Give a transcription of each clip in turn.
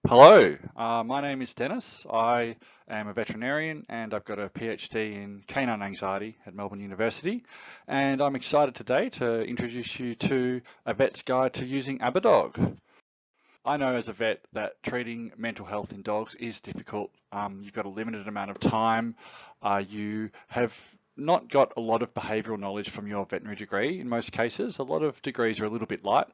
Hello, my name is Dennis. I am a veterinarian and I've got a PhD in canine anxiety at Melbourne University. And I'm excited today to introduce you to a vet's guide to using ABAdog. I know as a vet that treating mental health in dogs is difficult. You've got a limited amount of time. You have not got a lot of behavioural knowledge from your veterinary degree in most cases. A lot of degrees are a little bit light.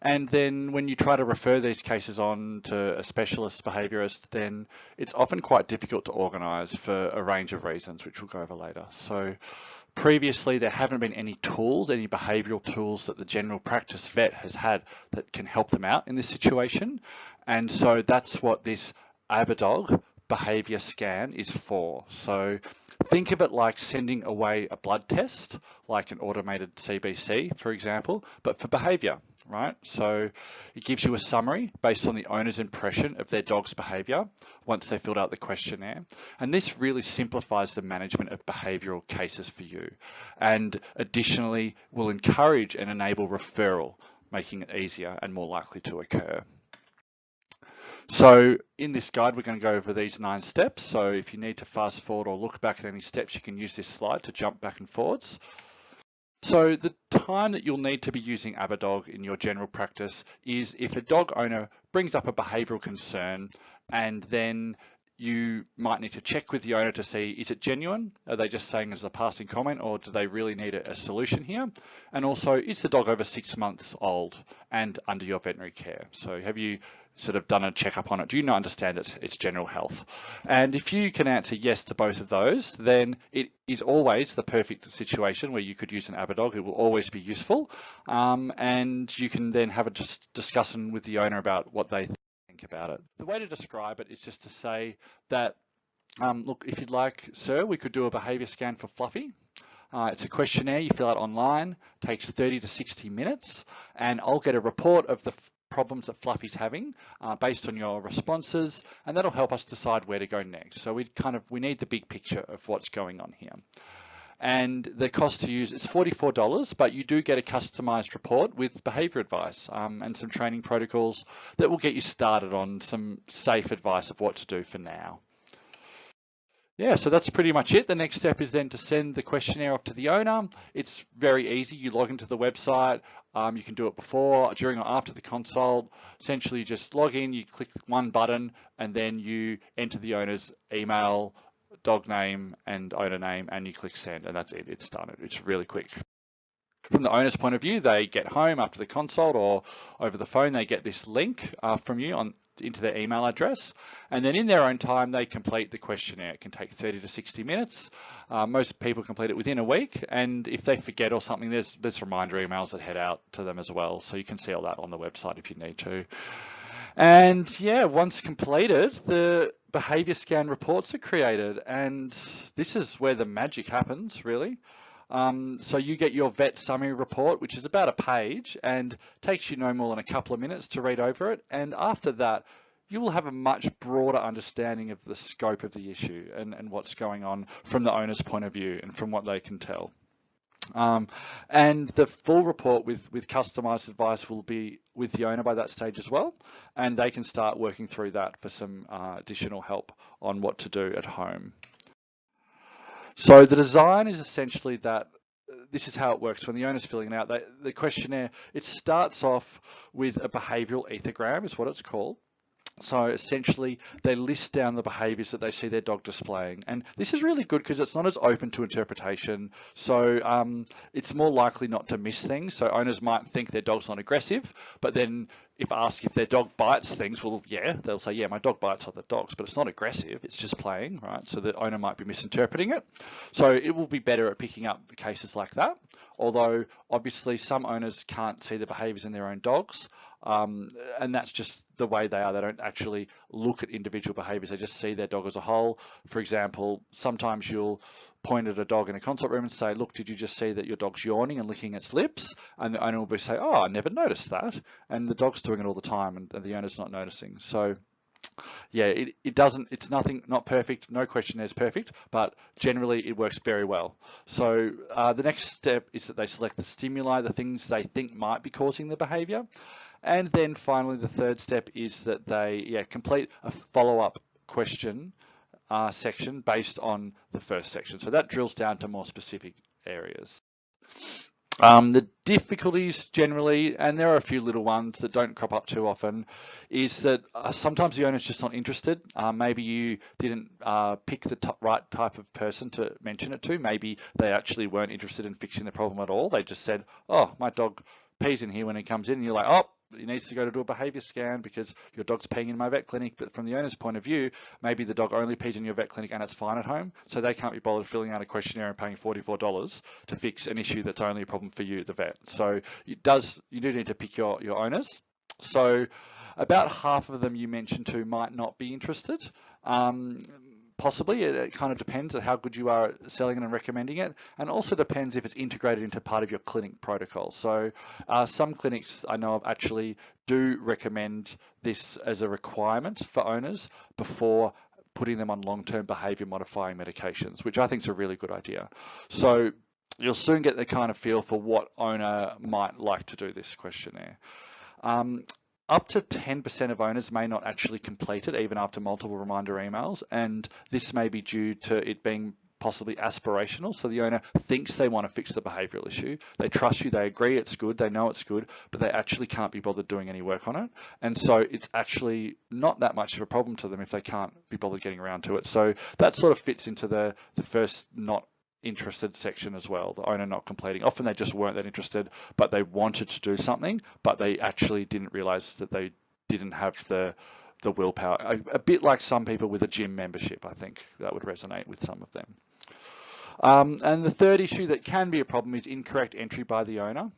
And then when you try to refer these cases on to a specialist behaviourist, then it's often quite difficult to organise for a range of reasons, which we'll go over later. So previously, there haven't been any tools, any behavioural tools that the general practice vet has had that can help them out in this situation. And so that's what this ABAdog Behaviour Scan is for. So think of it like sending away a blood test, like an automated CBC, for example, but for behaviour, right? So it gives you a summary based on the owner's impression of their dog's behaviour once they filled out the questionnaire. And this really simplifies the management of behavioural cases for you. And additionally, will encourage and enable referral, making it easier and more likely to occur. So in this guide, we're going to go over these 9 steps. So if you need to fast forward or look back at any steps, you can use this slide to jump back and forwards. So the time that you'll need to be using ABAdog in your general practice is if a dog owner brings up a behavioural concern, and then you might need to check with the owner to see, is it genuine? Are they just saying as a passing comment, or do they really need a solution here? And also, is the dog over 6 months old and under your veterinary care? So have you sort of done a checkup on it? Do you not understand its general health? And if you can answer yes to both of those, then it is always the perfect situation where you could use an ABAdog. It will always be useful. And you can then have a discussion with the owner about what they think about it. The way to describe it is just to say that, look, if you'd like, sir, we could do a behaviour scan for Fluffy. It's a questionnaire you fill out online, takes 30 to 60 minutes, and I'll get a report of the problems that Fluffy's having based on your responses, and that'll help us decide where to go next. So we need the big picture of what's going on here. And the cost to use is $44, but you do get a customized report with behavior advice and some training protocols that will get you started on some safe advice of what to do for now. Yeah, so that's pretty much it. The next step is then to send the questionnaire off to the owner. It's very easy. You log into the website. You can do it before, during, or after the consult. Essentially, you just log in, you click one button, and then you enter the owner's email, dog name, and owner name, and you click send, and that's it. It's done. It's really quick. From the owner's point of view, they get home after the consult or over the phone, they get this link from you into their email address, and then in their own time they complete the questionnaire. It can take 30 to 60 minutes. Most people complete it within a week, and if they forget or something, there's reminder emails that head out to them as well, so you can see all that on the website if you need to. And yeah, once completed, the behavior scan reports are created, and this is where the magic happens, really. So you get your vet summary report, which is about a page and takes you no more than a couple of minutes to read over it. And after that, you will have a much broader understanding of the scope of the issue and what's going on from the owner's point of view and from what they can tell. And the full report with customized advice will be with the owner by that stage as well, and they can start working through that for some additional help on what to do at home. So the design is essentially that this is how it works when the owner's filling out the questionnaire. It starts off with a behavioural ethogram, is what it's called. So essentially, they list down the behaviours that they see their dog displaying. And this is really good because it's not as open to interpretation. So it's more likely not to miss things. So owners might think their dog's not aggressive, but then if asked if their dog bites things, well, yeah, they'll say, yeah, my dog bites other dogs, but it's not aggressive, it's just playing, right? So the owner might be misinterpreting it. So it will be better at picking up cases like that. Although obviously some owners can't see the behaviours in their own dogs. And that's just the way they are. They don't actually look at individual behaviours. They just see their dog as a whole. For example, sometimes you'll point at a dog in a consult room and say, look, did you just see that your dog's yawning and licking its lips? And the owner will say, oh, I never noticed that. And the dog's doing it all the time and the owner's not noticing. So yeah, it's not perfect. No questionnaire is perfect, but generally it works very well. So the next step is that they select the stimuli, the things they think might be causing the behavior. And then finally, the third step is that they complete a follow-up question section based on the first section. So that drills down to more specific areas. The difficulties generally, and there are a few little ones that don't crop up too often, is that sometimes the owner's just not interested. Maybe you didn't pick the right type of person to mention it to. Maybe they actually weren't interested in fixing the problem at all. They just said, oh, my dog pees in here when he comes in, and you're like, oh, he needs to go to do a behaviour scan because your dog's peeing in my vet clinic. But from the owner's point of view, maybe the dog only pees in your vet clinic and it's fine at home. So they can't be bothered filling out a questionnaire and paying $44 to fix an issue that's only a problem for you, the vet. So you do need to pick your owners. So about half of them you mentioned to might not be interested. Possibly, it kind of depends on how good you are at selling it and recommending it, and also depends if it's integrated into part of your clinic protocol. So some clinics I know of actually do recommend this as a requirement for owners before putting them on long-term behavior modifying medications, which I think is a really good idea. So you'll soon get the kind of feel for what owner might like to do this questionnaire. Up to 10% of owners may not actually complete it even after multiple reminder emails, and this may be due to it being possibly aspirational. So the owner thinks they want to fix the behavioural issue, they trust you, they agree it's good, they know it's good, but they actually can't be bothered doing any work on it. And so it's actually not that much of a problem to them if they can't be bothered getting around to it. So that sort of fits into the first not interested section as well, the owner not completing. Often they just weren't that interested, but they wanted to do something, but they actually didn't realize that they didn't have the willpower. A bit like some people with a gym membership. I think that would resonate with some of them. And the third issue that can be a problem is incorrect entry by the owner.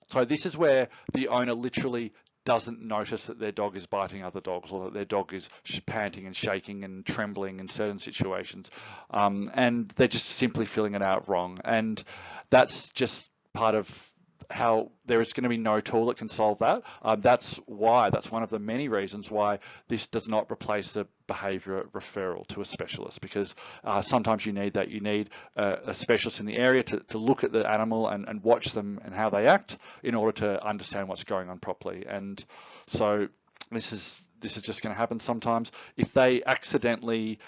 So this is where the owner literally doesn't notice that their dog is biting other dogs, or that their dog is panting and shaking and trembling in certain situations, and they're just simply filling it out wrong. And that's just part of how there is going to be no tool that can solve that. That's one of the many reasons why this does not replace the behaviour referral to a specialist, because sometimes you need that. You need a specialist in the area to look at the animal and watch them and how they act in order to understand what's going on properly. And so this is just going to happen sometimes. If they accidentally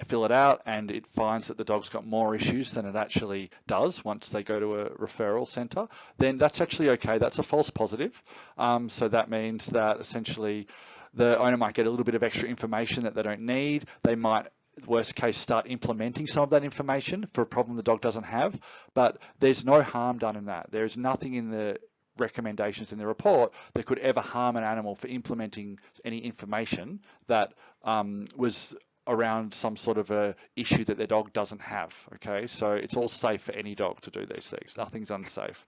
fill it out and it finds that the dog's got more issues than it actually does once they go to a referral centre, then that's actually okay. That's a false positive. So that means that essentially the owner might get a little bit of extra information that they don't need. They might, worst case, start implementing some of that information for a problem the dog doesn't have, but there's no harm done in that. There is nothing in the recommendations in the report that could ever harm an animal for implementing any information that was around some sort of a issue that their dog doesn't have. Okay, so it's all safe for any dog to do these things. Nothing's unsafe.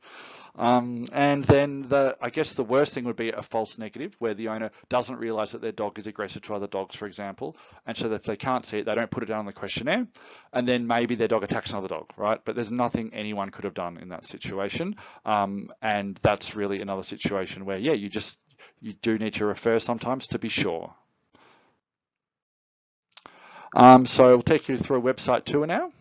And then I guess the worst thing would be a false negative, where the owner doesn't realize that their dog is aggressive to other dogs, for example, and so that if they can't see it, they don't put it down on the questionnaire, and then maybe their dog attacks another dog, right? But there's nothing anyone could have done in that situation, and that's really another situation where, yeah, you do need to refer sometimes to be sure. So we'll take you through a website tour now.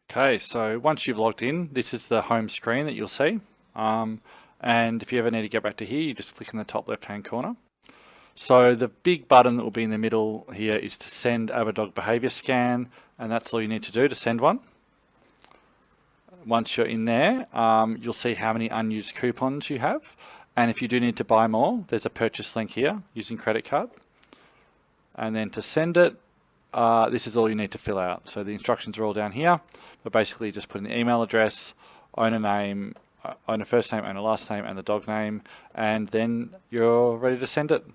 Okay, so once you've logged in, this is the home screen that you'll see. And if you ever need to get back to here, you just click in the top left-hand corner. So the big button that will be in the middle here is to send ABAdog Behaviour Scan, and that's all you need to do to send one. Once you're in there, you'll see how many unused coupons you have. And if you do need to buy more, there's a purchase link here using credit card. And then to send it, this is all you need to fill out. So the instructions are all down here, but basically just put in the email address, owner name, owner first name, owner last name, and the dog name, and then you're ready to send it.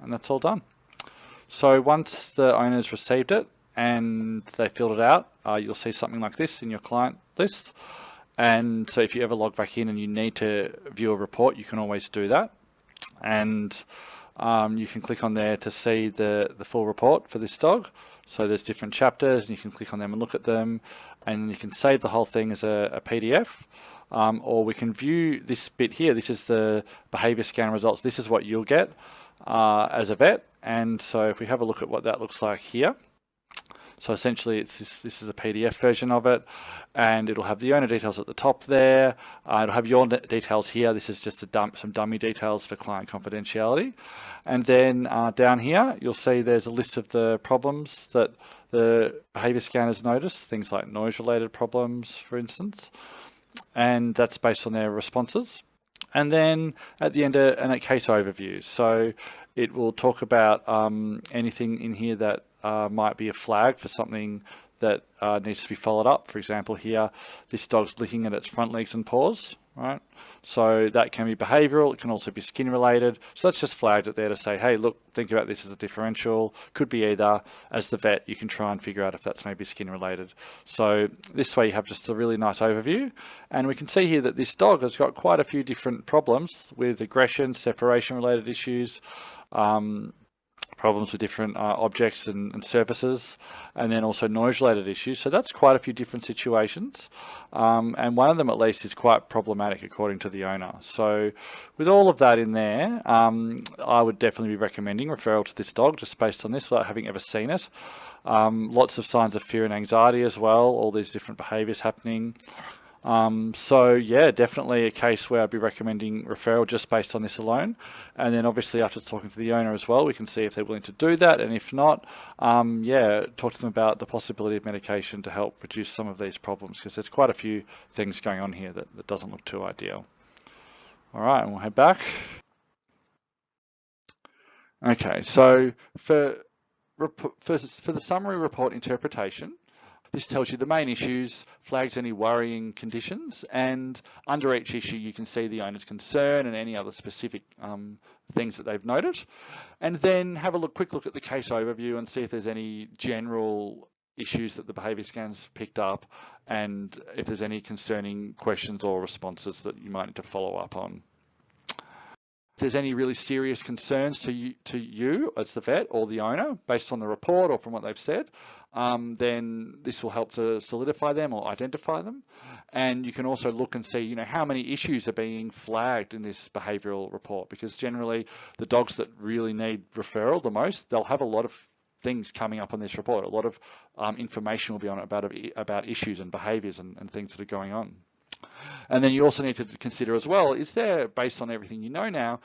And that's all done. So once the owner's received it and they filled it out, you'll see something like this in your client list. And so if you ever log back in and you need to view a report, you can always do that. And you can click on there to see the full report for this dog. So there's different chapters and you can click on them and look at them, and you can save the whole thing as a PDF. Or we can view this bit here. This is the behavior scan results. This is what you'll get as a vet. And so if we have a look at what that looks like here. So essentially this is a PDF version of it, and it'll have the owner details at the top there. It'll have your details here. This is just some dummy details for client confidentiality. And then down here, you'll see there's a list of the problems that the behavior scanners noticed, things like noise-related problems, for instance, and that's based on their responses. And then at the end, a case overview. So it will talk about anything in here that might be a flag for something that needs to be followed up. For example, here, this dog's licking at its front legs and paws, right? So that can be behavioural. It can also be skin related. So that's just flagged it there to say, hey, look, think about this as a differential. Could be either. As the vet, you can try and figure out if that's maybe skin related. So this way you have just a really nice overview. And we can see here that this dog has got quite a few different problems with aggression, separation related issues, problems with different objects and surfaces, and then also noise-related issues. So that's quite a few different situations, and one of them at least is quite problematic according to the owner. So with all of that in there, I would definitely be recommending referral to this dog just based on this without having ever seen it. Lots of signs of fear and anxiety as well, all these different behaviours happening. So yeah, definitely a case where I'd be recommending referral just based on this alone. And then obviously after talking to the owner as well, we can see if they're willing to do that. And if not, yeah, talk to them about the possibility of medication to help reduce some of these problems, because there's quite a few things going on here that doesn't look too ideal. All right, and we'll head back. Okay, so for the summary report interpretation, this tells you the main issues, flags any worrying conditions, and under each issue you can see the owner's concern and any other specific things that they've noted. And then have a quick look at the case overview and see if there's any general issues that the behaviour scans picked up, and if there's any concerning questions or responses that you might need to follow up on. If there's any really serious concerns to you as the vet or the owner based on the report or from what they've said, then this will help to solidify them or identify them. And you can also look and see, how many issues are being flagged in this behavioural report, because generally the dogs that really need referral the most, they'll have a lot of things coming up on this report. A lot of information will be on it about issues and behaviours and things that are going on. And then you also need to consider as well, is there, based on everything you know now,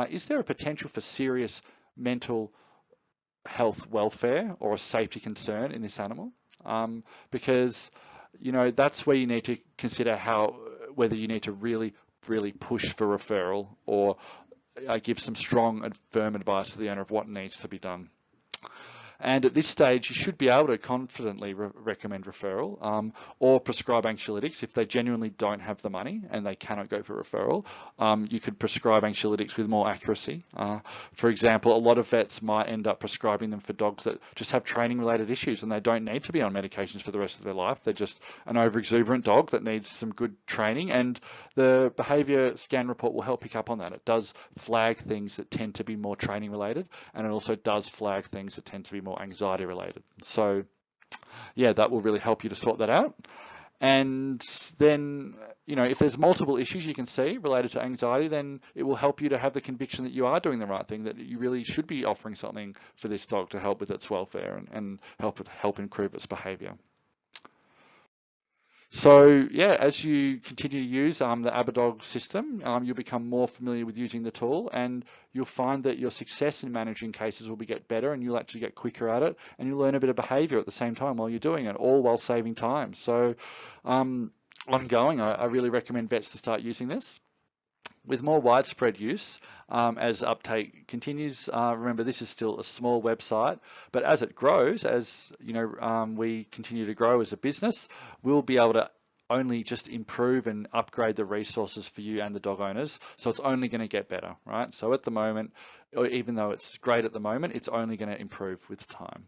is there a potential for serious mental health welfare or a safety concern in this animal? Because, that's where you need to consider whether you need to really push for referral or give some strong and firm advice to the owner of what needs to be done. And at this stage, you should be able to confidently recommend referral or prescribe anxiolytics if they genuinely don't have the money and they cannot go for referral. You could prescribe anxiolytics with more accuracy. For example, a lot of vets might end up prescribing them for dogs that just have training-related issues and they don't need to be on medications for the rest of their life. They're just an over-exuberant dog that needs some good training, and the behaviour scan report will help pick up on that. It does flag things that tend to be more training-related, and it also does flag things that tend to be more anxiety related. So yeah, that will really help you to sort that out. And then, if there's multiple issues you can see related to anxiety, then it will help you to have the conviction that you are doing the right thing, that you really should be offering something for this dog to help with its welfare and help improve its behavior. So yeah, as you continue to use the ABAdog system, you'll become more familiar with using the tool, and you'll find that your success in managing cases will get better, and you'll actually get quicker at it, and you'll learn a bit of behaviour at the same time while you're doing it, all while saving time. So ongoing, I really recommend vets to start using this. With more widespread use, as uptake continues, remember this is still a small website, but as it grows, as we continue to grow as a business, we'll be able to only just improve and upgrade the resources for you and the dog owners. So it's only going to get better, right? So at the moment, even though it's great at the moment, it's only going to improve with time.